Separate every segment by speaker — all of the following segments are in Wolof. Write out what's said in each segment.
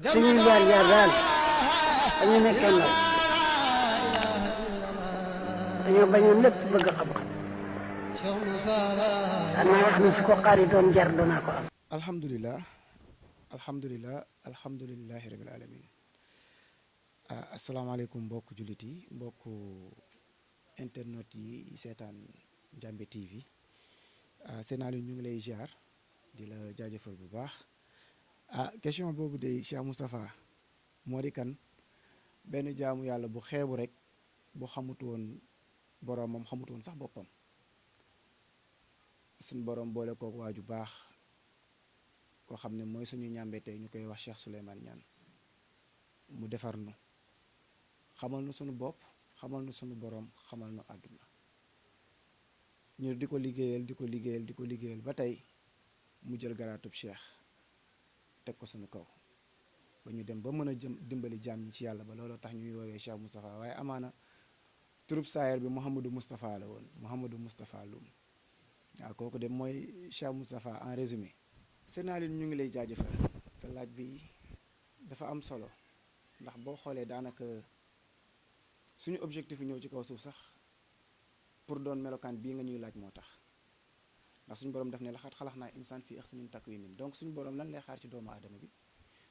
Speaker 1: suñuy jaar jaar daal dañu nekkee ndaw dañoo bañoon lépp bëgg xam-xam danaa wax ni su ko xaari doon jar danaa ko am.
Speaker 2: alhamdulilahi rabil alamin asalaamaaleykum mbokk jullit yi mbokk internet yi seetaan Ndiamé TV Sénégal ñu ngi lay ziar di la jaajëfal bu baax question boobu de Cheikh Moustapha moo di kan benn jaamu yàlla bu xeebu rek bu xamut woon boroomam xamut woon sax boppam suñu borom boole kooku waaju baax koo xam ne mooy suñu ñàmbe tey ñu koy wax Cheikh Souleymane Niane mu defar nu xamal nu suñu bopp xamal nu suñu borom xamal nu àdduna ñu di ko liggéeyal ba tey mu jël garaatub Cheikh teg ko suñu kaw ba ñu dem ba mën a dimbali jaam ñi ci yàlla ba looloo tax ñuy woowee Cheikh Moustapha waaye amaana turub saayir bi Mouhamadou Moustapha la woon Mouhamadou Moustapha Loum waaw kooku de mooy Cheikh Moustapha en résumé. Sénégal ñu ngi lay jaajëfal sa laaj bi dafa am solo ndax boo xoolee daanaka suñu objectif ñëw ci kaw suuf sax pour doon melokaan bii nga ñuy laaj moo tax ndax suñu borom daf ne laxat xalax naa insaan fii ahsani taqwiim donc suñu borom lan lay xaar ci doomu aadama bi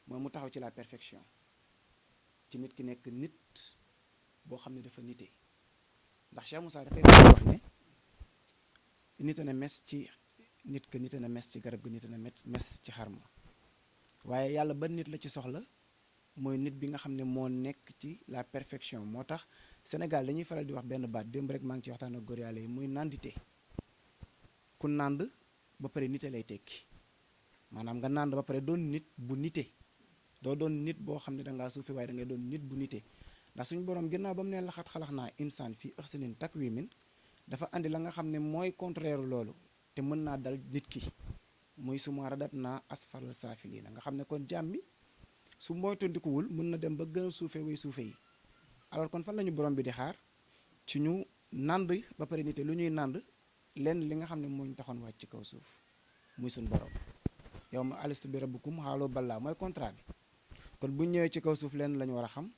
Speaker 2: mooy mu taxaw ci la perfection ci nit ki nekk nit boo xam ne dafa nite ndax Cheikh Moussa dafay wax ne nit a na mes ci nit ka nit a na mes ci garab gi nit a na mes ci xarma waaye yàlla ba nit la ci soxla mooy nit bi nga xam ne moo nekk ci la perfection moo tax Sénégal dañuy faral di wax benn baat démb rek maa ngi ci waxtaan ak góor yàlla yi muy nandite ku nànd ba pare nite lay tekki maanaam nga nànd ba pare doon nit bu nite doo doon nit boo xam ne dangaa suufi waaye da ngay doon nit bu nite ndax suñu borom ginnaaw ba mu ne laxat xalax naa insaan fii ahsani taqwiim dafa andi la nga xam ne mooy contraire loolu te mën naa dal nit ki muy suma radat naa asfal saafiliina nga xam ne kon jàmm bi su moytandikuwul mën na dem ba gën a suufe way suufe yi alors kon fan lañu borom bi di xaar ci ñu nànd ba pare nite lu ñuy nànd lenn li nga xam ne moo ñu taxoon wàcc ci kaw suuf muy suñu borom yow ma alistu bi rabbukum xaaloo balaa mooy contrat bi kon bu ñëwee ci kaw suuf lenn la ñu war a xam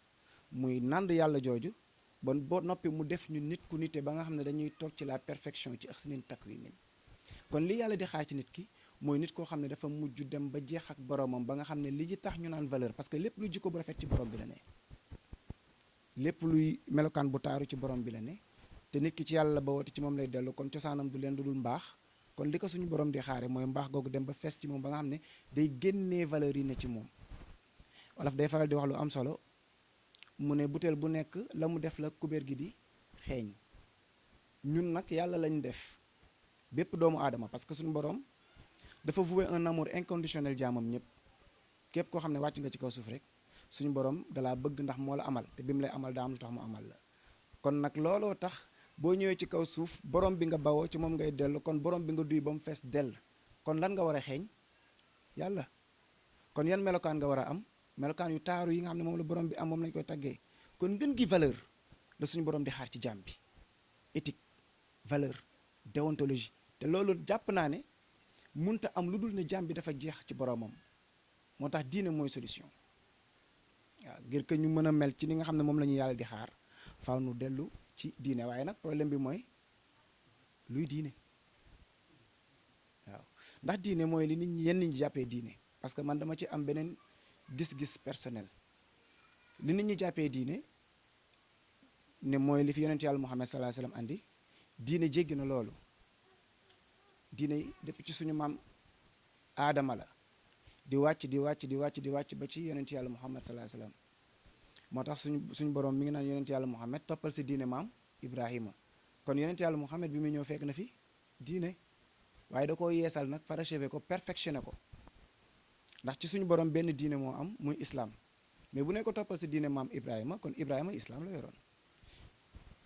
Speaker 2: muy nànd yàlla jooju bon boo noppi mu def ñu nit ku nite ba nga xam ne dañuy toog ci la perfection ci ahsani taqwiim kon li yàlla di xaar ci nit ki mooy nit koo xam ne dafa mujj dem ba jeex ak boromam ba nga xam ne li ji tax ñu naan valeur parce que lépp luy jikko bu rafet ci borom bi la ne lépp luy melokaan bu taaru ci borom bi la ne te nit ki ci yàlla ba woote ci moom lay dellu kon cosaanam du leen du dul mbaax kon li ko suñu borom di xaare mooy mbaax googu dem ba fees ci moom ba nga xam ne day génnee valeur yi ne ci moom wolof day faral di wax lu am solo mu ne butéel bu nekk la mu def la kubéer gi di xeeñ ñun nag yàlla lañ def bépp doomu aadama parce que suñu borom dafa vouer un amour inconditionnel jaamam ñëpp képp koo xam ne wàcc nga ci kaw suuf rek suñu borom dalaa bëgg ndax moo la amal te bi mu lay amal daa am lu tax mu amal la kon nag looloo tax boo ñëwee ci kaw suuf borom bi nga bawoo ci moom ngay dellu kon borom bi nga duy ba mu fees dell kon lan nga war a xeeñ yàlla kon yan melokaan nga war a am melokaan yu taaru yi nga xam ne moom la borom bi am moom lañu koy taggee kon ngën gi valeur la suñu borom di xaar ci jaam bi éthique valeur déontologie te loolu jàpp naa ne munta am lu dul ne jaam bi dafa jeex ci boromam moo tax diine mooy solution waaw ngir que ñu mën a mel ci li nga xam ne moom la ñu yàlla di xaar faaw nu dellu ci diine waaye nag problème bi mooy luy diine waaw ndax diine mooy li nit ñi yenn ñi jàppee diine parce que man dama ci am beneen gis-gis personnel li nit ñi jàppee diine ne mooy li fi yonent yàlla Muhammad sallallahu alayhi wasallam andi diine jéggi na loolu diine depuis ci suñu maam aadama la di wàcc ba ci yonent yàlla Muhammad sallallahu alayhi wasallam moo tax suñu borom mi ngi naan yonent yàlla Muhammad toppal si diine maam Ibrahima kon yonent yàlla Muhammad bi muy ñëw fekk na fi diine waaye da ko yeesal nag parachever ko perfectionné ko ndax ci suñu borom benn diine moo am muy islam mais bu ne ko toppal si diine maam Ibrahima kon Ibrahima islam la yoroon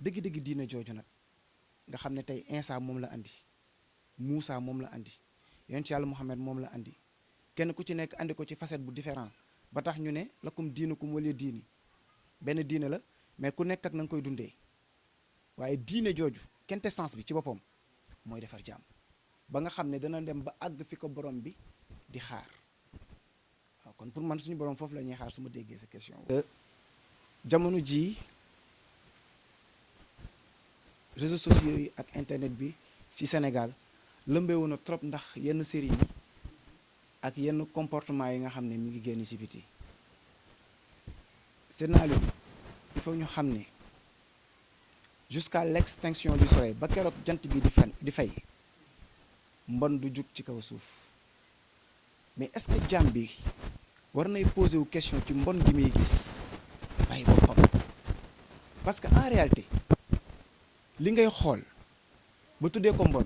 Speaker 2: dëgg-dëgg diine jooju nag nga xam ne tey Insa moom la andi Moussa moom la andi yonent yàlla Muhammad moom la andi kenn ku ci nekk andi ko ci facette bu différent ba tax ñu ne lakum diinukum waliya diini benn diine la mais ku nekk ak na nga koy dundee waaye diine jooju quintessence bi ci boppam mooy defar jaam ba nga xam ne dana dem ba àgg fi ko borom bi di xaar waaw kon pour man suñu borom foofu la ñuy xaar su ma déggee sa question. jamono ji réseaux sociaux yi ak internet bi ci Sénégal lëmbeewu na trop ndax yenn série yi ak yenn comportement yi nga xam ne mi ngi génn ci biti. scénario bi il faut ñu xam ne jusqu'à l'extinction du soleil ba keroog jant bi di fay mbon du jug ci kaw suuf mais est-ce que jàmm bi war nay poser wu question ci mbon gi muy gis bàyyi boppam parce que en réalité li ngay xool ba tuddee ko mbon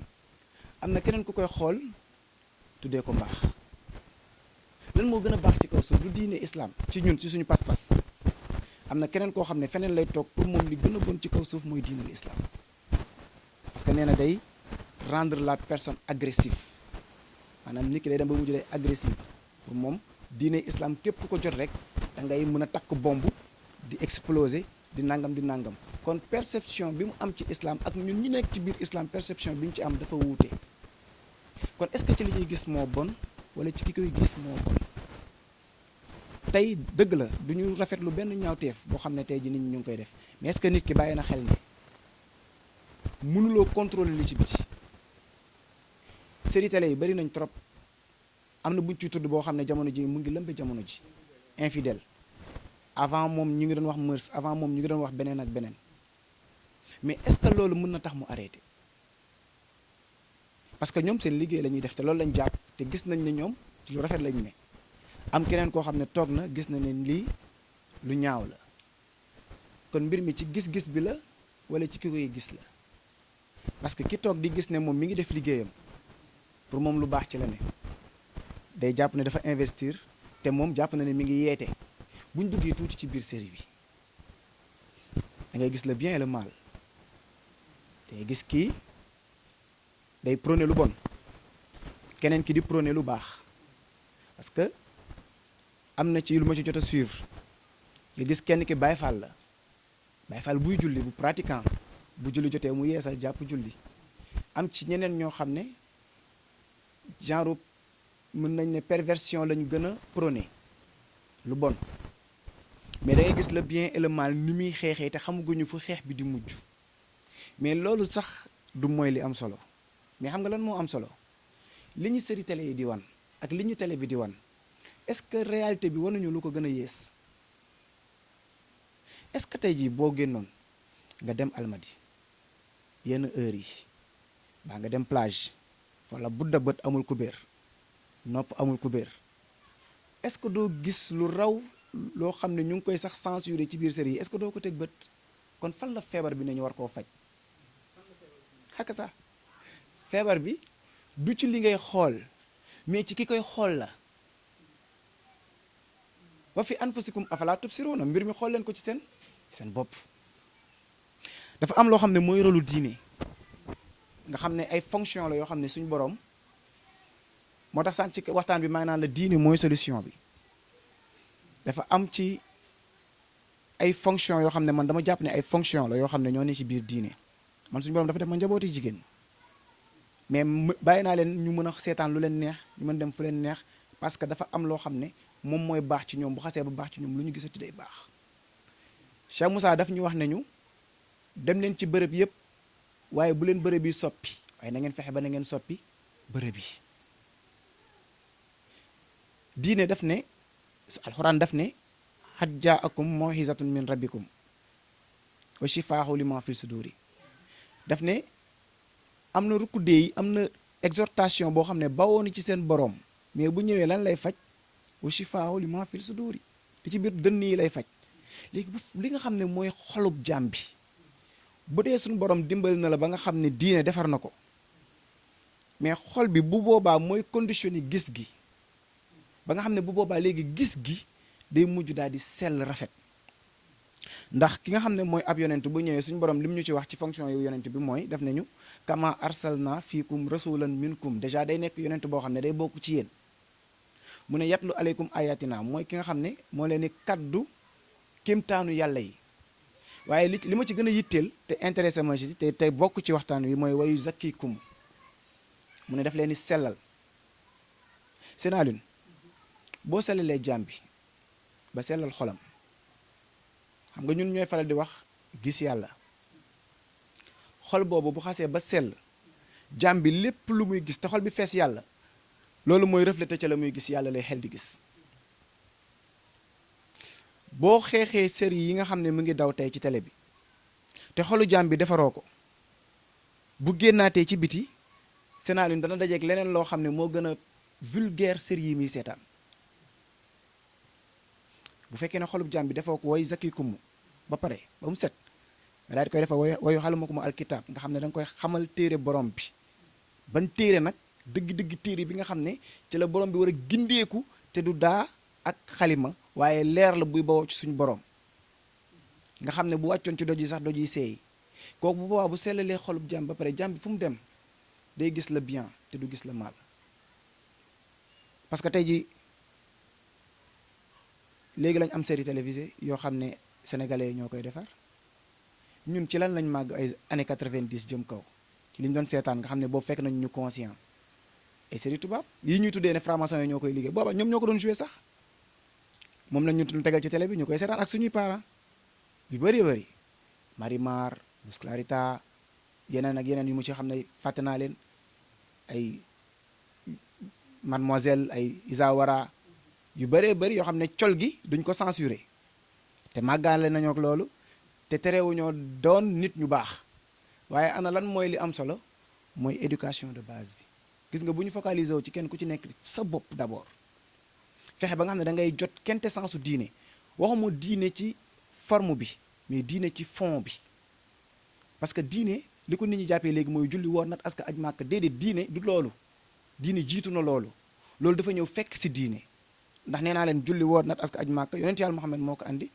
Speaker 2: am na keneen ku koy xool tuddee ko mbaax lan moo gën a baax ci kaw suuf du diine islam ci ñun ci suñu pas-pas am na keneen koo xam ne feneen lay toog pour moom li gën a bon ci kaw suuf mooy diine l'islam parce que nee na day rendre la personne agressive maanaam nit ki day dem ba mujj day agressive pour moom diine islam képp ku ko jot rek da ngay mën a takk bomb di exploser di nangam kon perception bi mu am ci islam ak ñun ñu nekk ci biir islam perception bi ñu ci am dafa wuute kon est-ce que ci li ñuy gis moo bon wala ci ki koy gis moo bon tey dëgg la du ñu rafetlu benn ñaawteef boo xam ne tey ji nit ñi ñu ngi koy def mais est-ce que nit ki bàyyi na xel ne mënuloo contrôler li ci biti série télé yi bari nañ trop am na buñ ci tudd boo xam ne jamono ji mu ngi lëmbe jamono ji infidèle avant moom ñu ngi doon wax mœurs avant moom ñu ngi doon wax beneen ak beneen mais est-ce que loolu mën na tax mu arrêté parce que ñoom seen liggéey la ñuy def te loolu lañ jàpp te gis nañ ne ñoom ci lu rafet lañ ne am keneen koo xam ne toog na gis na ne lii lu ñaaw la kon mbir mi ci gis-gis bi la wala ci ki koy gis la parce que ki toog di gis ne moom mi ngi def liggéeyam pour moom lu baax ci la ne day jàpp ne dafa investir te moom jàpp na ne mi ngi yeete buñ duggee tuuti ci biir série bi da ngay gis le bien et le mal te gis kii day prôner lu bon keneen ki di prôner lu baax parce que am na ci lu ma ci jot a suivre nga gis kenn ki Baay Faal la Baay Faal buy julli bu pratiquant bu julli jotee mu yeesal jàpp julli am ci ñeneen ñoo xam ne genre mën nañ ne perversion lañu gën a prôner lu bon mais da ngay gis le bien et le mal ni muy xeexee te xamaguñu fu xeex bi di mujj mais loolu sax du mooy li am solo mais xam nga lan moo am solo li ñu série télé yi di wan ak li ñu télé bi di wan est-ce que réalité bi wanuñu lu ko gën a yées est-ce que tey jii boo génnoon nga dem Almadi yenn heures yi baa nga dem plage wala budda bët amul kubéer nopp amul kubéer est-ce que doo gis lu raw loo xam ne ñu ngi koy sax censuré ci biir série yi est-ce que doo ko teg bët kon fan la feebar bi ne ñu war koo faj xakk sax feebar bi du ci li ngay xool mais ci ki koy xool la wa fi anfusikum afala tubsiruna mbir mi xool leen ko ci seen bopp dafa am loo xam ne mooy rôlu diine nga xam ne ay fonction la yoo xam ne suñu boroom moo tax sànq ci waxtaan bi maa ngi naan la diine mooy solution bi dafa am ci ay fonction yoo xam ne man dama jàpp ne ay fonction la yoo xam ne ñoo ne ci biir diine man suñu boroom dafa def ma njabooti jigéen mais bàyyi naa leen ñu mën a seetaan lu leen neex ñu mën dem fu leen neex parce que dafa am loo xam ne moom mooy baax ci ñoom bu xasee ba baax ci ñoom lu ñu gisati day baax Cheikh Moussa daf ñu wax ne ñu dem leen ci bërëb yépp waaye bu leen bërëb yi soppi waaye na ngeen fexe ba na ngeen soppi bërëb yi diine daf ne alxuraan daf ne xad jaakum mawxizatun min rabbikum wa shifaahu lima fi suduri daf ne am na rukkudee yi am na exhortation boo xam ne bawoon ci seen boroom mais bu ñëwee lan lay faj wa shifaahu lima fi suduri li ci biir dënn yi lay faj léegi li nga xam ne mooy xolub jaam bi bu dee suñu borom dimbali na la ba nga xam ne diine defar na ko mais xol bi bu boobaa mooy conditionné gis gi ba nga xam ne bu boobaa léegi gis gi day mujj daal di sell rafet ndax ki nga xam ne mooy ab yonent bu ñëwee suñu borom lim ñu ci wax ci fonction yu yonent bi mooy def nañu kama arsalna fiikum rasulan minkum déjà day nekk yonent boo xam ne day bokk ci yéen mu ne yatlu aleykum ayatina mooy ki nga xam ne moo leen di kaddu kéemtaanu yàlla yi waaye li ma ci gën a yitteel te intéressé ma ci te bokk ci waxtaan wi mooy wayu zakkikum mu ne daf leen di sellal seenaalun boo sellalee jaam bi ba sellal xolam xam nga ñun ñooy faral di wax gis yàlla xol boobu bu xasee ba sell jaam bi lépp lu muy gis te xol bi fees yàlla loolu mooy reflété ca la muy gis yàlla lay xel di gis boo xeexee série yi nga xam ne mu ngi daw tey ci télé bi te xolu jaam bi defaroo ko bu génnaatee ci biti scénario dana dajeeg leneen loo xam ne moo gën a vulgaire série yi muy seetaan bu fekkee ne xolub jaam bi defoo ko way zakikumu ba pare ba mu set nga daal di koy defa wayu xalumakumu alkitab nga xam ne da nga koy xamal téere borom bi ban téere nag dëgg-dëgg téere bi nga xam ne ci la borom bi war a gindeeku te du daa ak xalima waaye leer la buy bawoo ci suñu borom nga xam ne bu wàccoon ci doj yi sax doj yi seey kooku bu boobaa bu sellalee xolub jaam ba pare jaam bi fu mu dem day gis le bien te du gis le mal parce que tey ji léegi lañ am série télévisée yoo xam ne sénégalais yi ñoo koy defar ñun ci lan lañ màgg ay années 90 jëm kaw ci li ñu doon seetaan nga xam ne boobu fekk nañ ñu conscient ay série tubaab yi ñuy tuddee ne franc-maçon yi ñoo koy liggéey booba ñoom ñoo ko doon joué sax moom lañ ñu tegal ci télé bi ñu koy seetaan ak suñuy parents yu bëri bëri Marimar Luz Clarita yeneen ak yeneen yu mu ci xam ne fàtte naa leen ay Mademoiselle ay Isawara yu bëree bëri yoo xam ne col gi duñ ko censuré te màggaale nañoo ak loolu te terewuñoo doon nit ñu baax waaye ana lan mooy li am solo mooy éducation de base bi gis nga bu ñu focaliser wu ci kenn ku ci nekk sa bopp d'abord fexe ba nga xam ne da ngay jot quintessence su diine waxuma diine ci forme bi mais diine ci fond bi parce que diine li ko nit ñi jàppee léegi mooy julli woor nat aska aj màkk déedéet diine du loolu diine jiitu na loolu dafa ñëw fekk si diine ndax nee naa leen julli woor nat aska aj màkk yonent yàlla Muhammad moo ko andi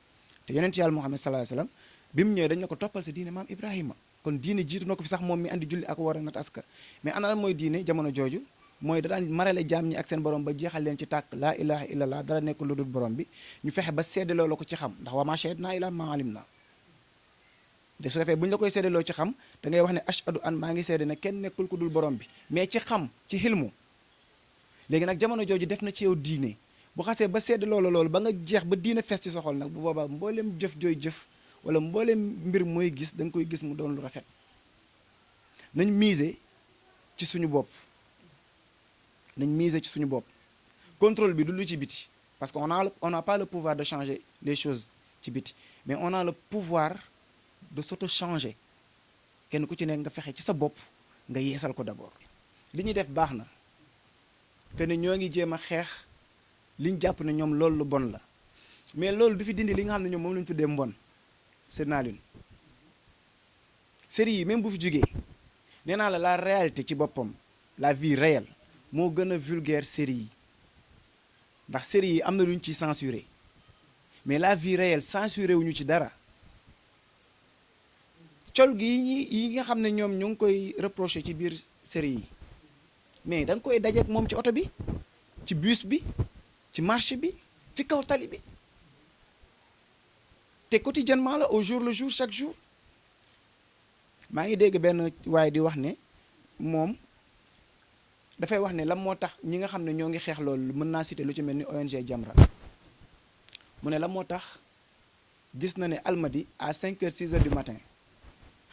Speaker 2: te yonent yàlla Muhammad sallallahu alayhi wasallam bi mu ñëwee dañ ne ko toppal sa diine maam Ibrahima kon diine jiitu na ko fi sax moom mi andi julli ak woor nat aska mais ana lan mooy diine jamono jooju mooy da daan marale jaam ñi ak seen borom ba jeexal leen ci tàkk laa ilaha illallah dara nekk lu dul borom bi ñu fexe ba seddaloo la ko ci xam ndax wa ma shahidna illa ma alimna de su defee bu ñu la koy seddaloo ci xam da ngay wax ne ashhadu an maa ngi seede ne kenn nekkul ku dul borom bi mais ci xam ci xilmu léegi nag jamono jooju def na ci yow diine bu xasee ba seddaloo la loolu ba nga jeex ba diine fees ci sa xol nag bu boobaa mbooleem jëf jooy jëf wala mbooleem mbir mooy gis da nga koy gis mu doon lu rafet nañ miser ci suñu bopp nañ miser ci suñu bopp contrôle bi du lu ci biti parce que on n'a pas le pouvoir de changer les choses ci biti mais on a le pouvoir de s'auto-changer kenn ku ci nekk nga fexe ci sa bopp nga yeesal ko d'abord li ñuy def baax na que ne ñoo ngi jéem a xeex li ñu jàpp ne ñoom loolu lu bon la mais loolu du fi dindi li nga xam ne ñoom moom la ñu tuddee mbon c'est naa leen série yi même bu fi jógee nee naa la réalité ci boppam la vie réelle moo gën a vulgaire série yi ndax série yi am na lu ñu ciy censuré mais la vie réelle censuré wuñu ci dara col gi yi nga xam ne ñoom ñu ngi koy reproché ci biir série yi mais da nga koy dajeek moom ci oto bi ci bus bi ci marché bi ci kaw tali bi te quotidiennement la au jour le jour chaque jour maa ngi dégg benn waaye di wax ne moom dafay wax ne lan moo tax ñi nga xam ne ñoo ngi xeex loolu mën naa citer lu ci mel ni ONG Jamra mu ne lan moo tax gis na ne Almadi à 5 heures 6 heures du matin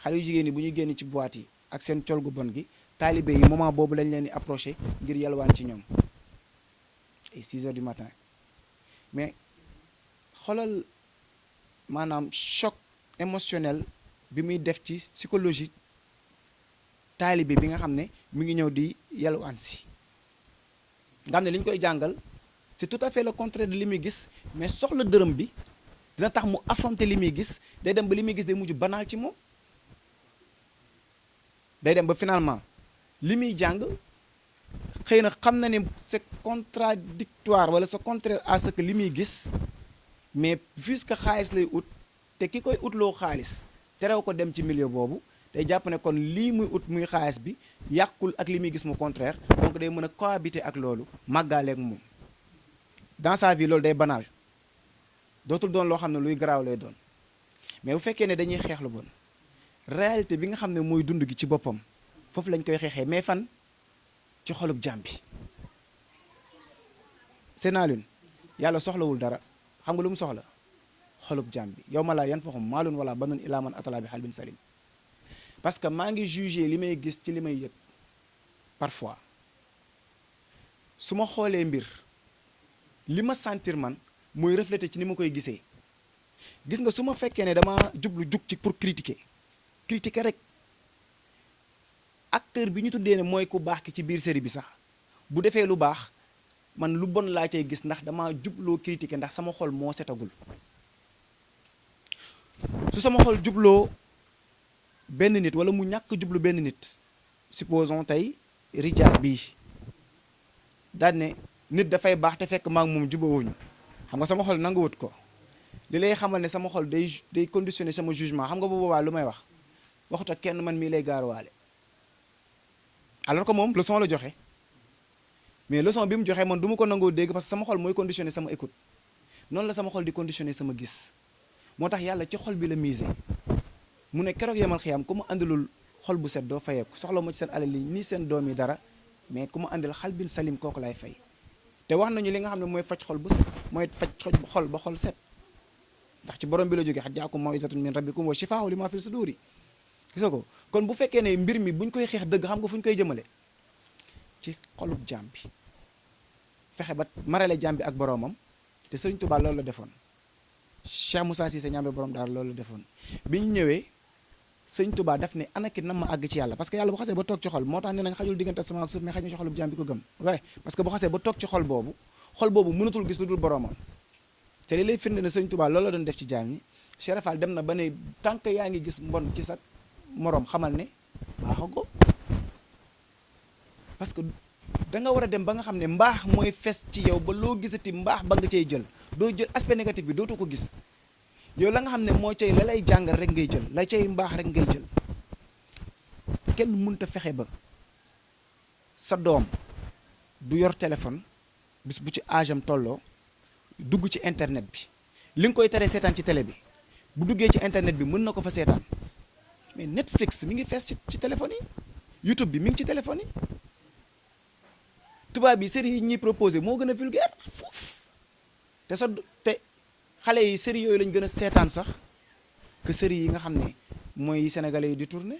Speaker 2: xale yu jigéen ñi bu ñuy génn ci boîte yi ak seen col gu bon gi taalibe yi moment boobu lañ leen di approché ngir yalwaan ci ñoom et 6 heures du matin mais xoolal maanaam choc émotionnel bi muy def ci psychologie taalibe bi nga xam ne mi ngi ñëw di yalwaan si nga xam ne li ñu koy jàngal c'est tout à fait le contraire de li muy gis mais soxla dërëm bi dina tax mu affronter li muy gis day dem ba li muy gis day mujj banal ci moom day dem ba finalement li muy jàng xëy na xam na ne c'est contradictoire wala c'est contraire à ce que li muy gis mais puisque xaalis lay ut te ki koy utloo xaalis terew ko dem ci milieu boobu day jàpp ne kon lii muy ut muy xaalis bi yàqul ak li muy gis mu contraire donc day mën a cohabiter ak loolu màggaaleeg moom dans sa vie loolu day banal dootul doon loo xam ne luy garaaw lay doon mais bu fekkee ne dañuy xeex lu bon réalité bi nga xam ne mooy dund gi ci boppam foofu lañ koy xeexee mais fan ci xolub jaam bi c'est naa leen yàlla soxlawul dara xam nga lu mu soxla xolub jaam bi yow ma laa yanfa'u maalun wala banun illaa man ataa bi qalbin salim parce que maa ngi jugé li may gis ci li may yëg parfois su ma xoolee mbir li ma sentir man mooy refléter ci ni ma koy gisee gis nga su ma fekkee ne dama jublu jug ci pour critiquer rek acteur bi ñu tuddee ne mooy ku baax ki ci biir série bi sax bu defee lu baax man lu bon laa cay gis ndax dama jubloo critiquer ndax sama xol moo setagul su sama xol jubloo benn nit wala mu ñàkk jublu benn nit supposons tey rijaat bii daal ne nit dafay baax te fekk maa ngi moom jubawuñu xam nga sama xol nanguwut ko li lay xamal ne sama xol day conditionné sama jugement xam nga bu boobaa lu may wax waxut ak kenn man mii lay gaaruwaale alors que moom leçon la joxe mais leçon bi mu joxe man du ma ko nangoo dégg parce que sama xol mooy conditionné sama écoute noonu la sama xol di conditionné sama gis moo tax yàlla ci xol bi la misé mu ne keroog yemal xiyaam ku ma andilul xol bu set doo fayeeku soxla ma ci seen alal yi nii seen doom yi dara mais ku ma andil xalbin salim kooku lay fay te wax nañu li nga xam ne mooy faj xol bu set mooy faj xol ba xol set ndax ci borom bi la jógee xat jaakum mawizatun min rabbikum wa shifaa'un lima fi suduri gis nga ko kon bu fekkee ne mbir mi buñ koy xeex dëgg xam nga fu ñu koy jëmale ci xolub jaam bi fexe ba marale jaam bi ak boromam te Sëriñ Tuubaa loolu la defoon Cheikh Moussa Cissé ñaambe borom daal loolu la defoon bi ñu ñëwee Sëriñ Tuubaa daf ne ana ki na ma àgg ci yàlla parce que yàlla bu xasee ba toog ci xol moo tax ne nañ xajul diggante sama ak suuf mais xaj na ci xolub jaam bi ko gëm waaye parce que bu xasee ba toog ci xol boobu mënatul gis lu dul boromam te li lay firnde ne Sëriñ Tuubaa loolu la doon def ci jaam ñi Cheikh Fall dem na ba ne tant que yaa ngi gis mbon ci sa moroom xamal ne baaxago parce que da nga war a dem ba nga xam ne mbaax mooy fes ci yow ba loo gisati mbaax ba nga cay jël doo jël aspect négatif bi dootu ko gis yow la nga xam ne moo cay la lay jàngal rek ngay jël la cay mbaax rek ngay jël kenn mënta fexe ba sa doom du yor téléphone bis bu ci âge am tolloo dugg ci internet bi li nga koy teree seetaan ci télé bi bu duggee ci internet bi mën na ko fa seetaan mais Netflix mi ngi fees ci téléphone yi YouTube bi mi ngi ci téléphone yi tubaab bi série yi ñuy proposé moo gën a vulgaire foofu te xale yi série yooyu lañ gën a seetaan sax que série yi nga xam ne mooy sénégalais yi di tourné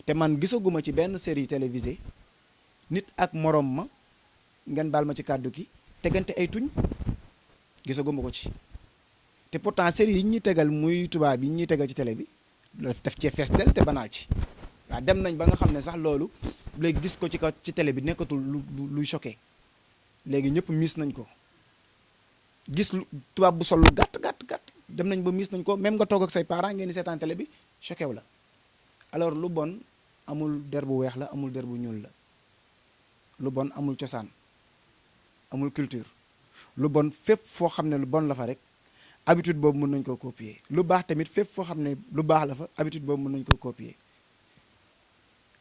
Speaker 2: te man gisaguma ci benn série télévisée nit ak morom ma ngeen baal ma ci kàddu gi tegante ay tuñ gisaguma ko ci te pourtant série yi ñuy tegal muy tubaab yi ñuy tegal ci télé bi daf cee fees del te banaal ci waaw dem nañ ba nga xam ne sax loolu léegi gis ko ci télé bi nekkatul luy choqué léegi ñëpp miis nañ ko gis tubaab bu sol lu gàtt dem nañ ba miis nañ ko même nga toog ak say parents ngeen di seetaan télé bi choqué wu la alors lu bon amul der bu weex la amul der bu ñuul la lu bon amul cosaan amul culture lu bon fépp foo xam ne lu bon la fa rek habitude boobu mën nañ ko copier lu baax tamit fépp foo xam ne lu baax la fa habitude boobu mën nañ ko copier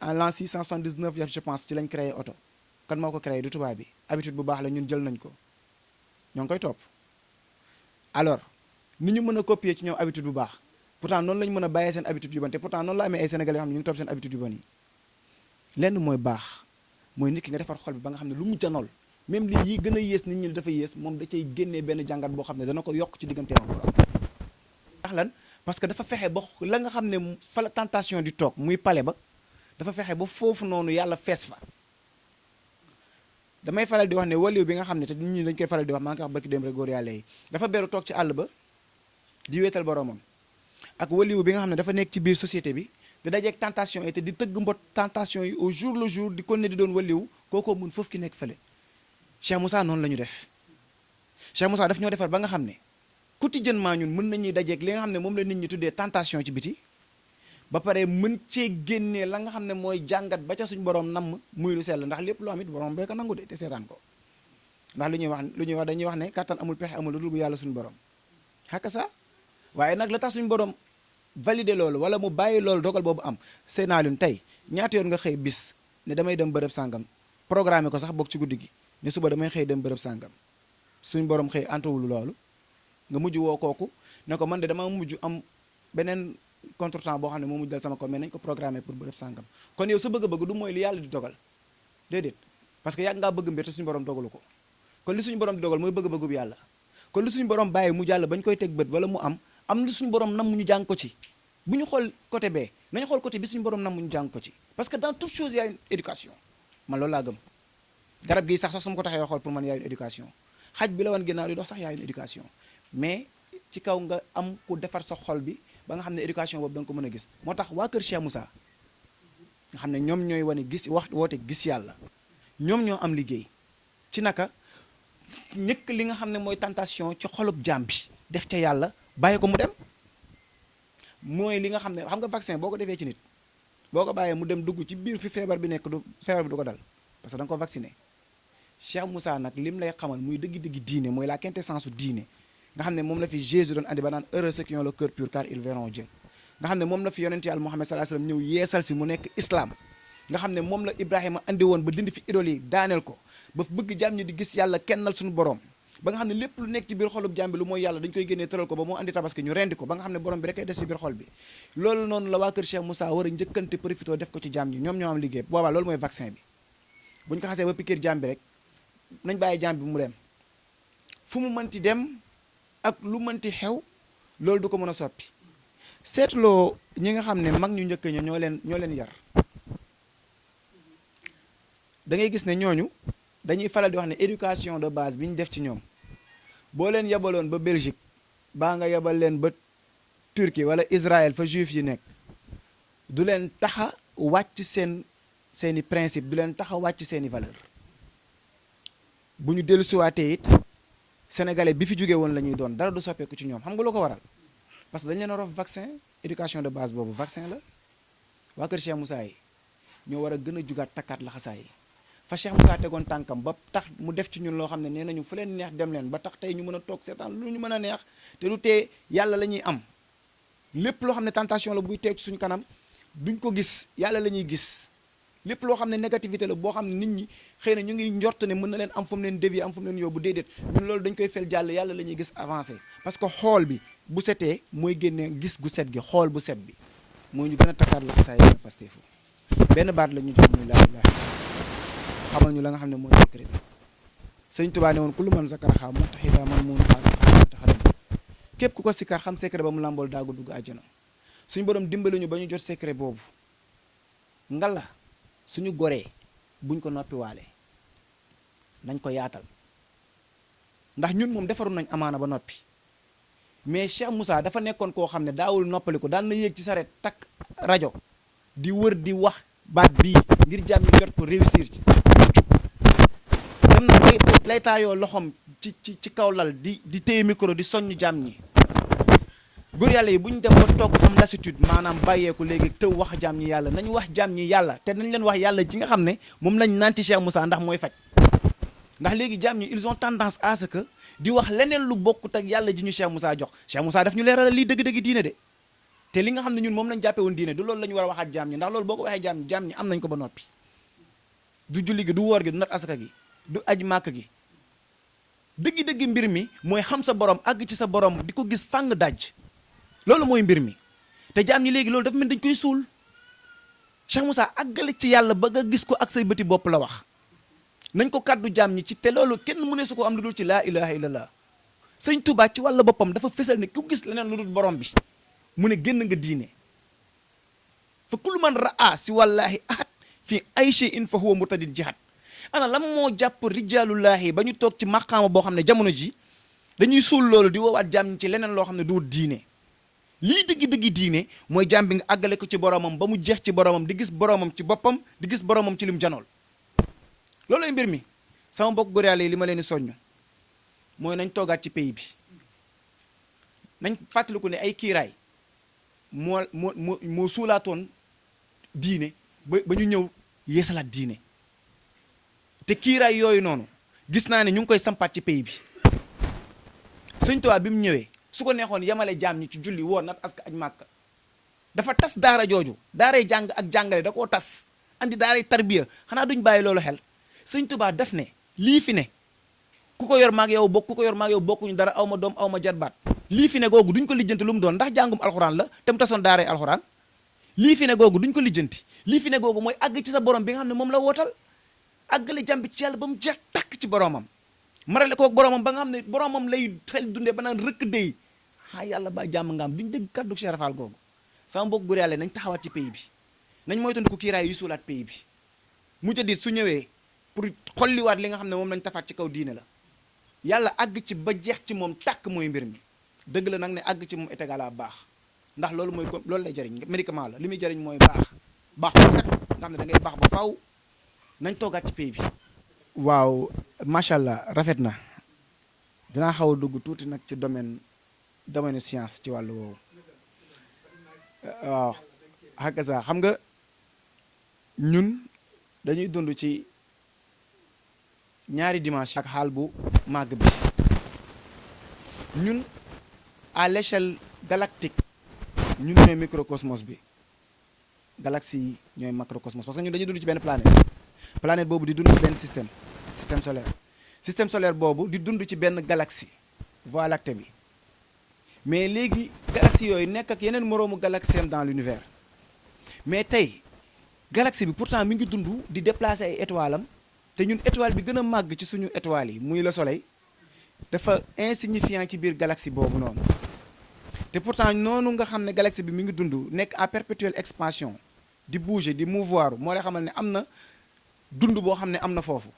Speaker 2: en l'an 679 je pense ci lañ créé oto kan moo ko créé du tubaab bi habitude bu baax la ñun jël nañ ko ñoo ngi koy topp alors ni ñu mën a copier ci ñoom habitude bu baax pourtant noonu la ñu mën a bàyyee seen habitude yu bon te pourtant noonu la amee ay sénégalais yoo xam ne ñu ngi topp seen habitude yu bon yi lenn mooy baax mooy nit ki nga defar xol bi ba nga xam ne lu mu janool même li yi gën a yées nit ñi dafa yées moom da cay génnee benn jàngat boo xam ne dana ko yokk ci digganteem ak borom ndax lan parce que dafa fexe ba la nga xam ne fa la tentation di toog muy pale ba dafa fexe ba foofu noonu yàlla fees fa damay faral di wax ne waliw bi nga xam ne te nit ñi dañ koy faral di wax maa ngi koy wax barki dem rek góor yàlla yi dafa beru toog ci àll ba di wéetal boromam ak waliw bi nga xam ne dafa nekk ci biir société bi di dajeeg tentation yi te di tëgg mbot tentation yi au jour le jour di kon ne di doon waliw kookoo mun foofu ki nekk fële Cheikh Moussa noonu la ñu def Cheikh Moussa daf ñoo defar ba nga xam ne quotidiennement ñun mën nañuy dajeeg li nga xam ne moom la nit ñi tuddee tentation ci biti ba pare mën cee génnee la nga xam ne mooy jàngat ba ca suñ borom namm muy lu sell ndax lépp loo am it borom bee ko nangu de te seetaan ko ndax lu ñuy wax dañuy wax ne kattan amul pexe amul lu dul bu yàlla suñu borom xakka sa waaye nag la tax suñu borom validé loolu wala mu bàyyi loolu dogal boobu am seenaalun tey ñaata yoon nga xëy bis ne damay dem bërëb sàngam programme ko sax bokk ci guddi gi ne suba damay xëy dem bërëb sàngam suñu borom xëy antawul loolu nga mujj woo kooku ne ko man de dama mujj am beneen contretemps boo xam ne moo mujj dal sama ko mais nañ ko programmer pour bërëb sàngam kon yow sa bëgg-bëgg du mooy li yàlla di dogal déedéet parce que yàgg ngaa bëgg mbir te suñu borom dogalu ko kon li suñu borom di dogal mooy bëgg-bëggub yàlla kon li suñu borom bàyyi mu jàll bañ koy teg bët wala mu am lu suñu borom nam mu ñu jàng ko ci bu ñu xool côté bee nañu xool côté bi suñu borom nam mu ñu jàng ko ci parce que dans toute chose y a une éducation man loolu laa gëm garab gi sax su ma ko taxee xool pour man y a une éducation xaj bi la wan ginnaaw di dox sax y a une éducation mais ci kaw nga am ku defar sa xol bi ba nga xam ne éducation boobu da nga ko mën a gis moo tax waa kër Cheikh Moussa nga xam ne ñoom ñooy wane gis woote gis yàlla ñoom ñoo am liggéey ci naka ñëkk li nga xam ne mooy tentation ci xolub jaam bi def ca yàlla bàyyi ko mu dem mooy li nga xam ne xam nga vaccin boo ko defee ci nit boo ko bàyyee mu dem dugg ci biir fi feebar bi nekk feebar bi du ko dal parce que da nga ko vacciné Cheikh Moussa nag lim lay xamal muy dëgg-dëgg diine mooy la quintessence su diine nga xam ne moom la fi Jésus doon andi ba naan heureux ceux qui ont le cœur pur car ils verront Dieu nga xam ne moom la fi yonent yàlla Muhammad sallallahu alayhi wasallam ñëw yeesal si mu nekk islam nga xam ne moom la Ibrahima andi woon ba dindi fi idole yi daaneel ko ba bëgg jaam ñi di gis yàlla kennal suñu borom ba nga xam ne lépp lu nekk ci biir xolub jaam bi lu mooy yàlla dañ koy génnee tëral ko ba moo andi tabaski ñu rendi ko ba nga xam ne borom bi rek ay des ci biir xol bi loolu noonu la waa kër Cheikh Moussa war a njëkkante profité def ko ci jaam ñi ñoom ñoo am liggéey boobaa loolu mooy vaccin bi bu ñu ko xasee ba piqûre jaam bi rek nañ bàyyi jaam bi mu dem fu mu mënti dem ak lu mënti xew loolu du ko mën a soppi seetloo ñi nga xam ne mag ñu njëkk ña ñoo leen yar da ngay gis ne ñooñu dañuy faral di wax ne éducation de base bi ñu def ci ñoom boo leen yebaloon ba Belgique baa nga yebal leen ba Turquie wala Israël fa juif yi nekk du leen taxa wàcc seeni principe du leen taxa wàcc seeni valeur bu ñu dellu siwaatee it sénégalais bi fi jógee woon la ñuy doon dara du soppeeku ci ñoom xam nga loo ko waral parce que dañu leen a rof vaccin éducation de base boobu vaccin la waa kër Cheikh Moussa yi ñoo war a gën a jugaat takkaat laxasaay yi fa Cheikh Moussa tegoon tànkam ba tax mu def ci ñun loo xam ne nee nañu fu leen neex dem leen ba tax tey ñu mën a toog seetaan lu ñu mën a neex te lu tee yàlla la ñuy am lépp loo xam ne tentation la buy teeg ci suñu kanam duñ ko gis yàlla la ñuy gis lépp loo xam ne négativité la boo xam ne nit ñi xëy na ñu ngi njort ne mën na leen am fu mu leen dévier am fu mu leen yóbbu déedéet ñun loolu dañ koy fel jàll yàlla la ñuy gis avancé parce que xool bi bu setee mooy génne gis gu set gi xool bu set bi mooy ñu gën a takkaat la saa yi Pastef benn baat la ñu jox muy laa ilaaha xamal ñu la nga xam ne mooy secret bi sëñ Tuubaa ne woon ku lu man zakaraxaa moo taxitaa man mun taxalam képp ku ko sikkar xam secret ba mu làmbool daagu dugg àjjana suñu borom dimbali ñu ba ñu jot secret boobu ngala suñu goree buñ ko noppiwaale nañ ko yaatal ndax ñun moom defaru nañ amaana ba noppi mais Cheikh Moussa dafa nekkoon koo xam ne daawul noppaliku daan na yéeg ci saret takk rajo di wër di wax baat bii ngir jàmm ñu jot ko réussir ci dem na lay taayoo loxoom ci kaw lal di téye micro di soññ jàmm ñi góor yàlla yi bu ñu dem ba toog am lassitude maanaam bàyyeeku léegi tëw wax jàmm ñi yàlla nañu wax jàmm ñi yàlla te nañ leen wax yàlla ji nga xam ne moom lañ nanti Cheikh Moussa ndax mooy faj ndax léegi jàmm ñi ils ont tendance à ce que di wax leneen lu bokkut ak yàlla ji ñu Cheikh Moussa jox Cheikh Moussa daf ñu leeral lii dëgg-dëgg diine de te li nga xam ne ñun moom lañ jàppee woon diine du loolu la ñu war a waxaat jàmm ñi ndax loolu boo ko waxee jàmm ñi am nañ ko ba noppi du julli gi du woor gi du nat asaka gi du aj màkk gi dëgg-dëgg mbir mi mooy xam sa borom àgg ci sa borom di ko gis fàng daj loolu mooy mbir mi te jaam ñi léegi loolu dafa mel dañ koy suul Cheikh Moussa àggale ci yàlla ba nga gis ko ak say bëti bopp la wax nañ ko kàddu jaam ñi ci te loolu kenn mu ne su ko am lu dul ci laa ilaha illallah sëñ Touba ci wàlla boppam dafa fésal ne ku gis leneen lu dul borom bi mu ne génn nga diine fa kullu man raa si wallaahi ahad fii ay shay'in fa huwa murtadin jihad ana lam moo jàpp rijaalullaahi ba ñu toog ci maqaama boo xam ne jamono ji dañuy suul loolu di woowaat jaam ñi ci leneen loo xam ne du diine lii dëggi-dëggi diine mooy jaam bi nga àggale ko ci boromam ba mu jeex ci boromam di gis boromam ci boppam di gis boromam ci lim janool loolooy mbir mi sama mbokk góor yàlla yi li ma leen di soññ mooy nañ toogaat ci pays bi nañ fàttaliku ne ay kiiraay moo suulaatoon diine ba ñu ñëw yeesalaat diine te kiiraay yooyu noonu gis naa ne ñu ngi koy sampaat ci pays bi Sëñ Tuubaa bi mu ñëwee su ko neexoon yemale jaam ñi ci julli woor nat aska aj màkka dafa tas daara jooju daaray jàng ak jàngale da koo tas andi daaray tarbiya xanaa duñ bàyyi loolu xel Sëñ Tuubaa def ne lii fi ne ku ko yor maag yow bokkuñu dara aw ma doom aw ma jarbaat lii fi ne googu duñ ko lijjanti lu mu doon ndax jàngum alxuraan la te mu tasoon daaray alxuraan lii fi ne googu duñ ko lijjanti lii fi ne googu mooy àgg ci sa borom bi nga xam ne moom la wootal àggale jàmbi ci yàlla ba mu jeex takk ci boromam marale koog boromam ba nga xam ne boromam lay xel dundee ba naan rëkk dey yàlla ba jàmm nga am duñ dégg kàddu Cheikh Rafal googu sama mbokk góor yàlla nañ taxawaat ci pays bi nañ moytandiku kiiraay yu suulaat pays bi mujjadit su ñëwee pour xolliwaat li nga xam ne moom lañ tafaat ci kaw diine la yàlla àgg ci ba jeex ci moom tàkk mooy mbir mi dëgg la nag ne àgg ci moom est égal à baax ndax loolu mooy loolu lay jariñ médicament la li muy jariñ mooy baax kat nga xam ne da ngay baax ba faaw nañ toogaat ci pays bi. waaw macha allah rafet na dinaa xaw a dugg tuuti nag ci domaine science ci wàllu woowu waaw hakaza xam nga ñun dañuy dund ci ñaari dimension ak xaal bu màgg bi ñun à l'échelle galactique ñun ñooy microcosmos bi galaxie yi ñooy macrocosmos parce que ñun dañuy dund ci benn planète boobu di dund ci benn système solaire boobu di dund ci benn galaxie voie lactée bi mais léegi galaxie yooyu nekk ak yeneen moroomu galaxie dans l'univers mais tey galaxie bi pourtant mi ngi dund di déplacer ay étoiles am te ñun étoile bi gën a màgg ci suñu étoiles yi muy le soleil dafa insignifiant ci biir galaxie boobu noonu te pourtant noonu nga xam ne galaxie bi mi ngi dund nekk en perpétuelle expansion di bouger di mouvoir moo lay xamal ne am na dund boo xam ne am na foofu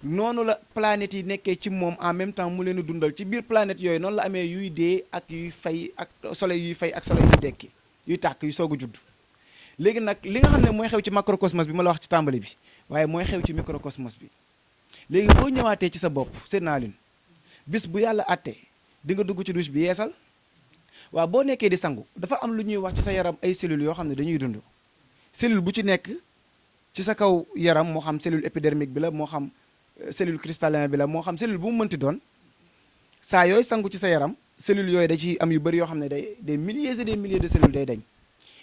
Speaker 2: noonu la planètes yi nekkee ci moom en même temps mu leen a dundal ci biir planètes yooyu noonu la amee yuy dee ak yuy fay ak soleil yuy fay ak soleil yuy dekki yuy tàkk yu soog a judd léegi nag li nga xam ne mooy xew ci macrocosmos bi ma la wax ci tàmbali bi waaye mooy xew ci microcosmos bi léegi boo ñëwaatee ci sa bopp seen naa leen bis bu yàlla àttee di nga dugg ci douche bi yeesal waaw boo nekkee di sangu dafa am lu ñuy wax ci sa yaram ay cellules yoo xam ne dañuy dund cellule bu ci nekk ci sa kaw yaram moo xam cellule épidermique bi la moo xam cellule cristallin bi la moo xam cellule bu mu mënti doon saa yooyu sangu ci sa yaram cellules yooyu da ci am yu bëri yoo xam ne des milliers et des milliers de cellules day dañ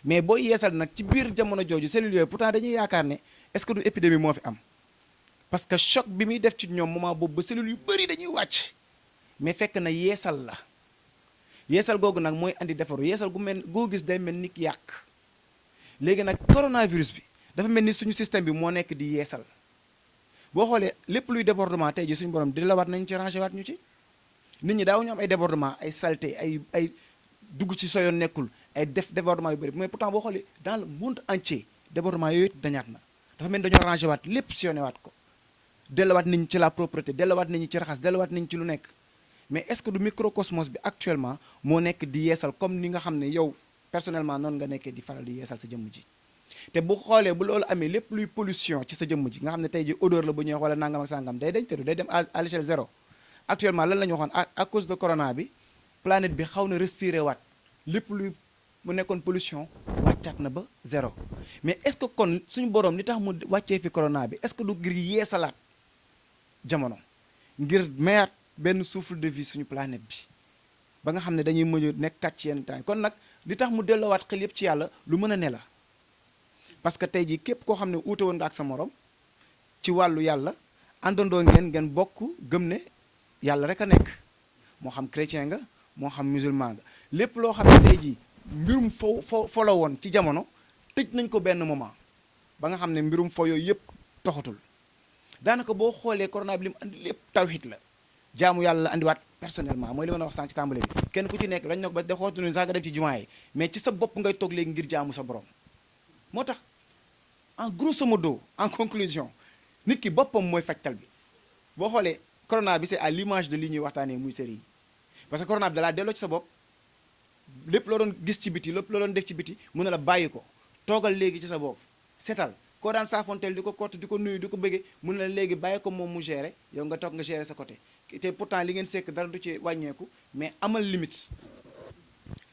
Speaker 2: mais boo yeesal nag ci biir jamono jooju cellules yooyu pourtant dañuy yaakaar ne est-ce que du épidémie moo fi am parce que choc bi muy def ci ñoom moment boobu ba cellules yu bëri dañuy wàcc mais fekk na yeesal la yeesal googu nag mooy andi defaru yeesal gu mel goo gis day mel ni yàq léegi nag coronavirus bi dafa mel ni suñu système bi moo nekk di yeesal boo xoolee lépp luy débordement tey ji suñu borom di la waat nañu ci rangé waat ñu ci nit ñi daaw ñu am ay débordement ay saleté ay dugg ci soyoon nekkul ay débordement yu bëri mais pourtant boo xoolee dans le monde entier débordement yooyu dañaat na dafa mel ni dañoo rangé waat lépp sillonné waat ko delluwaat nit ñi ci la propreté delluwaat nit ñi ci raxas delluwaat nit ñi ci lu nekk mais est-ce que du microcosmos bi actuellement moo nekk di yeesal comme ni nga xam ne yow personnellement noonu nga nekkee di faral di yeesal sa jëmm ji te bu xoolee bu loolu amee lépp luy pollution ci sa jëmm ji nga xam ne tey ji odeur la bu ñuy wax wala nangam ak sangam day dañ te du day dem à l'échelle zéro actuellement lan la ñu waxoon à cause de corona bi planète bi xaw na respirer waat lépp luy mu nekkoon pollution wàccaat na ba zéro mais est-ce que kon suñu borom li tax mu wàccee fi corona bi est-ce que du ngir yeesalaat jamono ngir mayaat benn souffle de vie suñu planète bi ba nga xam ne dañuy mujj nekkat ci yenn temps kon nag li tax mu delloowaat xel yëpp ci yàlla lu mën a ne la parce que tey jii képp koo xam ne uute woon nga ak sa morom ci wàllu yàlla àndandoo ngeen bokk gëm ne yàlla rek a nekk moo xam chrétien nga moo xam musulman nga lépp loo xam ne tey jii mbirum fo la woon ci jamono tëj nañ ko benn moment ba nga xam ne mbirum fo yooyu yëpp toxatul daanaka boo xoolee corona bi li mu andi lépp tawhid la jaamu yàlla la andiwaat personnellement mooy li ma la wax sànq ci tàmbale bi kenn ku ci nekk dañ na ko ba de xootu sax nga dem ci jumaa yi mais ci sa bopp ngay toog léegi ngir jaamu sa borom moo tax en grosso modo en conclusion nit ki boppam mooy fajtal bi boo xoolee corona bi c'est à l'image de li ñuy waxtaanee muy série yi parce que corona bi dalaa delloo ci sa bopp lépp loo doon gis ci biti lépp loo doon def ci biti mun na la bàyyi ko toogal léegi ci sa bopp setal koo daan saafonteel di ko kott di ko nuyu di ko bëggee mun na la léegi bàyyi ko moom mu gérer yow nga toog nga gérer sa côté te pourtant li ngeen sekk dara du ci wàññeeku mais amal limite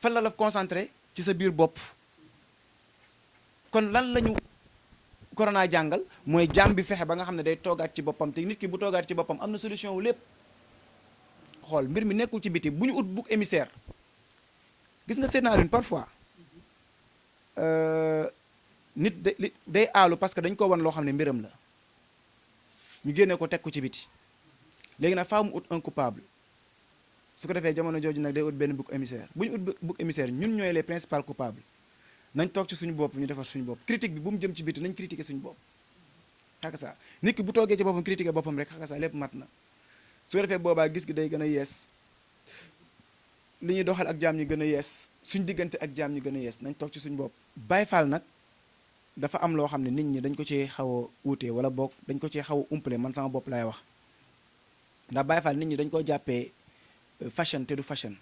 Speaker 2: fan la concentré ci sa biir bopp kon lan lañu corona jàngal mooy jaam bi fexe ba nga xam ne day toogaat ci boppam te nit ki bu toogaat ci boppam am na solution wu lépp xool mbir mi nekkul ci biti bu ñu ut bouc émissaire gis nga scénario parfois nit day aalu parce que dañ ko wan loo xam ne mbiram la ñu génne ko teg ko ci biti léegi nag faa mu ut un coupable su ko defee jamono jooju nag day ut benn bouc émissaire bu ñu ut bouc émissaire ñun ñooy les principaux coupables nañ toog ci suñu bopp ñu defar suñu bopp critique bi bu mu jëm ci biti nañ critiquer suñu bopp xaka sa nit ki bu toogee ci boppam critiquer boppam rek xaka sa lépp mat na su ko defee boobaa gis gi day gën a yees, li ñuy doxal ak jaam ñi gën a yees, suñ diggante ak jaam ñi gën a yees. nañ toog ci suñ bopp. Baay Faal nag dafa am loo xam ne nit ñi dañ ko ci xaw a wuute wala boog dañ ko ci xaw a umpale, man sama bopp laay wax. ndax Baay Faal nit ñi dañ koo jàppee fashion te du fashion.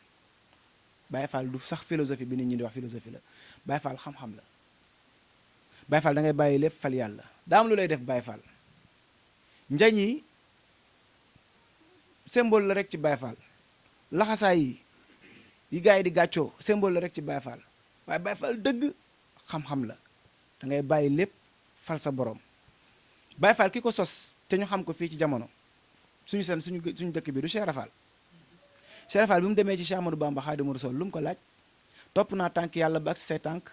Speaker 2: Baay Faal du sax philosophie bi nit ñi di wax philosophie la. Baay Faal xam-xam la. Baay Faal da ngay bàyyi lépp fal yàlla. daa am lu lay def Baay Faal. njañ yi symbole la rek ci Baay Faal. laxasaay yi gars yi di gàccoo symbole la rek ci Baay Faal. waaye Baay Faal dëgg xam-xam la. da ngay bàyyi lépp fal sa borom. Baay Faal ki ko sos te ñu xam ko fii ci jamono suñu dëkk bi du Cheikh Rafal. Cheikh Rafal bi mu demee ci Cheikh Amadou Bamba Xaadimu Rasuul lu mu ko laaj, topp naa tànk yàlla ba ak say tànk,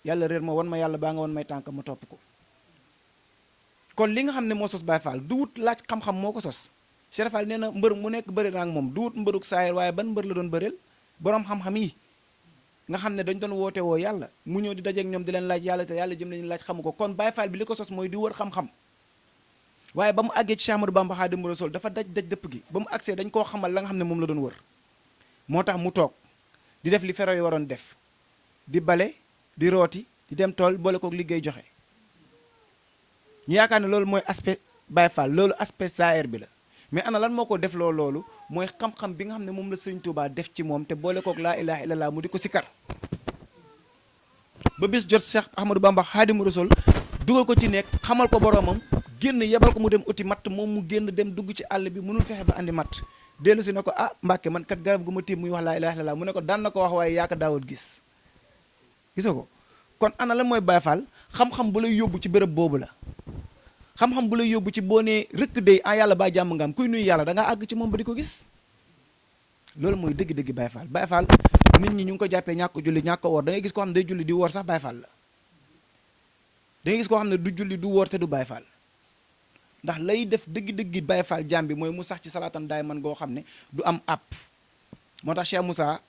Speaker 2: yàlla réer ma wan ma yàlla baa nga wan may tànk ma topp ko. kon li nga xam ne moo sos Baay Faal du wut laaj xam-xam moo ko sos. Cheikh Rafal nee na mbër mu nekk bëri naa ak moom du wut mbëruk saayir, waaye ban mbër la doon bëreel borom xam-xam yi nga xam ne dañ doon woote woo yàlla mu ñëw di dajeek ñoom di leen laaj yàlla te yàlla jëm nañu laaj xamu ko. kon Baay Faal bi li ko sos mooy di wër xam-xam. waaye ba mu àggee ci Cheikh Amadou Bamba Xaadimu Rasuul dafa daj dëpp gi ba mu àgsee dañ koo xamal la nga xam ne moom la doon wër. moo tax mu toog di def li fero yi waroon def, di bale di rooti di dem tool boole kook liggéey joxe. ñu yaakaar ne loolu mooy aspect Baay Faal, loolu aspect saayir bi la. mais ana lan moo ko def loolu mooy xam-xam bi nga xam ne moom la Sëriñ Tuubaa def ci moom te boole kook laa ilaaha illallaah mu di ko sikkar. ba bis jot Cheikh Ahmadou Bamba Xaadimu Rasuul dugal ko ci nekk xamal ko boroomam, génn yebal ko mu dem uti matt, moom mu génn dem dugg ci àll bi mënul fexe ba andi matt. dellu si ne ko ah Mbàkke man kat garab gu ma tiim muy wax laa ilaaha illallaah, mu ne ko daan na ko wax waaye yaa ko daawul gis. gisa ko kon ana lan mooy Baay Faal, xam-xam bu lay yóbbu ci béréb boobu la. xam-xam bu lay yóbbu ci boo nee rëkk day ah yàlla baa jàmm nga am kuy nuyu yàlla da ngaa àgg ci moom ba di ko gis. loolu mooy dëgg-dëgg Baay Faal. Baay Faal nit ñi ñu ngi ko jàppee ñàkk julli ñàkk woor. da ngay gis koo xam ne day julli di woor sax Baay Faal la. da ngay gis koo xam ne du julli du woor te du Baay Faal. ndax lay def dëgg-dëgg Baay Faal jaam bi mooy mu sax ci salaatan daay man goo xam ne du am àpp. moo tax Cheikh Moussa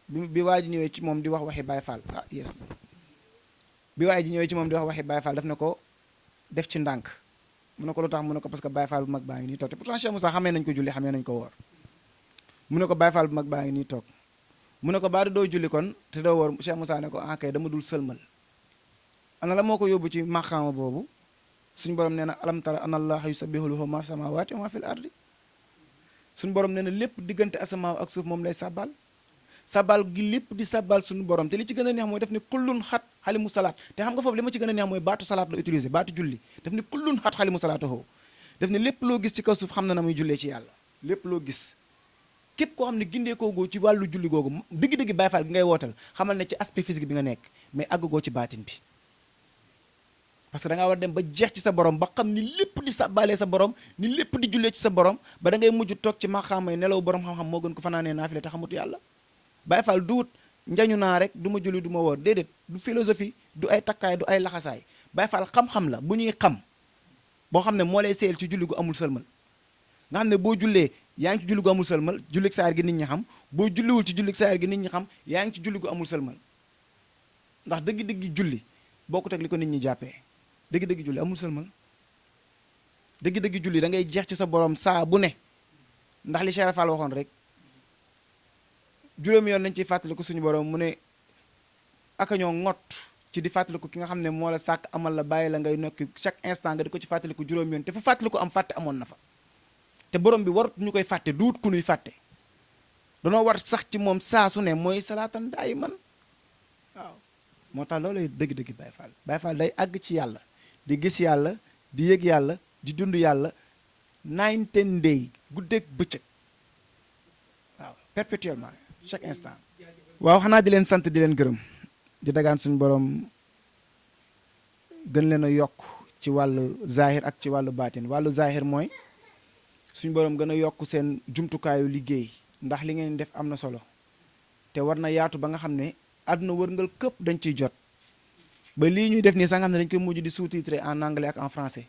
Speaker 2: bi waa ji ñëwee ci moom di wax waxi Baay Faal bi waa ji ñëwee ci moom di wax waxi Baay Faal daf ne ko def ci ndànk. mu ne ko lu tax mu ne ko parce que Baay Faal bu mag baa ngi nii toog te pourtant Cheikh Moussa xamee nañ ko julli xamee nañ ko woor. mu ne ko Baay Faal bu mag baa ngi nii toog mu ne ko baa doo julli kon te doo woor. Cheikh Moussa ne ko ah kay dama dul sëlmal. ana la moo ko yóbbu ci maqaama boobu suñu borom nee na alam tara ana allaha yusabbihu lahu ma fi samawati wa ma fil ardi. suñu borom nee na lépp diggante asamaaw ak suuf moom lay sàbbal. sàbbal gi lépp di sàbbal suñu borom te li ci gën a neex mooy def ni kullun xat xalimu salaat. te xam nga foofu li ma ci gën a neex mooy baatu salaat la utiliser baatu julli def ni kullun xat xalimu salaatahu. def ni lépp loo gis ci kaw suuf xam na muy jullee ci yàlla. lépp loo gis képp koo xam ne gindeekoo goo ci wàllu julli googu dëgg-dëgg Baay Faal gi ngay wootal xamal ne ci aspect physique bi nga nekk mais àggagoo ci baatin bi. parce que da ngaa war dem ba jeex ci sa borom ba xam ni lépp di sàbbaalee sa borom ni lépp di jullee ci sa borom ba da ngay mujj toog ci maqaamay nelaw borom xam-xam moo gën ko fanaanee naafile te xamut yàlla. Baay Faal du wut njañu naa rek du ma julli du ma woor déedéet du philosophie du ay takkaay du ay laxasaay. Baay Faal xam-xam la bu ñuy xam boo xam ne moo lay seel ci julli gu amul sëlmal nga xam ne boo jullee yaa ngi ci julli gu amul sëlmal jullik saar gi nit ñi xam boo julliwul ci jullik saar gi nit ñi xam yaa ngi ci julli gu amul sëlmal ndax dëgg-dëgg julli bokkut ak li ko nit ñi jàppee. dëgg-dëgg julli amul sëlmal dëgg-dëgg julli da ngay jeex ci sa borom saa bu ne ndax li Cheikh Fall waxoon rek juróomi yoon lañ ciy fàttaliku suñu borom mu ne aka ñoo ŋott ci di fàttaliku ki nga xam ne moo la sàkk amal la bàyyi la ngay nokki chaque instant nga di ko ci fàttaliku juróomi yoon te fu fàttaliku am fàtte amoon na fa. te borom bi warut ñu koy fàtte duut ku nuy fàtte danoo war sax ci moom saa su ne mooy salaatan daay man waaw. moo tax loolu dëgg-dëgg Baay Faal. Baay Faal day àgg ci yàlla di gis yàlla di yëg yàlla di dund yàlla 9 day guddeeg bëccëg waaw perpétuellement chaque instant. waaw xanaa di leen sant di leen gërëm di dagaan suñu borom gën leen a yokk ci wàllu zahir ak ci wàllu baatin. wàllu zahir mooy suñu borom gën a yokk seen jumtukaayu liggéey ndax li ngeen def am na solo te war na yaatu ba nga xam ne àdduna wërngal këpp dañ ciy jot ba lii ñuy def nii sax nga xam ne dañ koy mujj di sous-titrer en anglais ak en français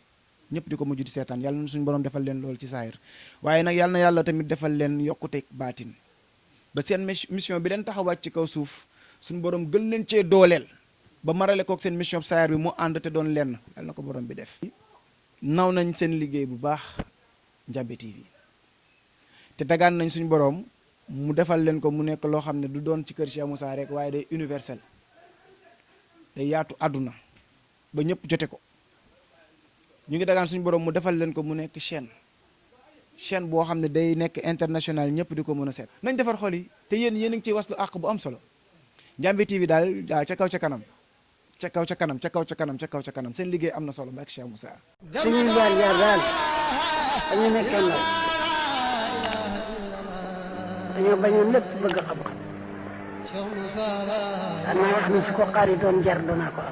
Speaker 2: ñëpp di ko mujj di seetaan yàlla na suñu borom defal leen loolu ci saahir waaye nag yàlla na yàlla tamit defal leen yokkute baatin ba seen mission bi leen tax a wàcc ci kaw suuf suñu borom gën leen cee dooleel ba marale kook seen mission saahir bi mu ànd te doon lenn yàlla na ko borom bi def. naw nañ seen liggéey bu baax Ndiamé TV te dagaan nañ suñu boroom mu defal leen ko mu nekk loo xam ne du doon ci kër Cheikh Moussa rek waaye day universel day yaatu àdduna ba ñëpp jote ko. ñu ngi dagaan suñu boroom mu defal leen ko mu nekk chaîne boo xam ne day nekk international ñëpp di ko mën a seet. nañ defar xol yi te yéen a ngi ciy waslu àq bu am solo Ndiamé TV daal ca kaw ca kanam ca kaw ca kanam ca kaw ca kanam ca kaw ca kanam seen liggéey am na solo mbak Cheikh Moussa.
Speaker 1: suñuy jaar jaar daal dañu nekkee ndaw dañoo bañoon lépp bëgg xam-xam. xanaa wax ni su ko xaaritoon jar doonaa ko am.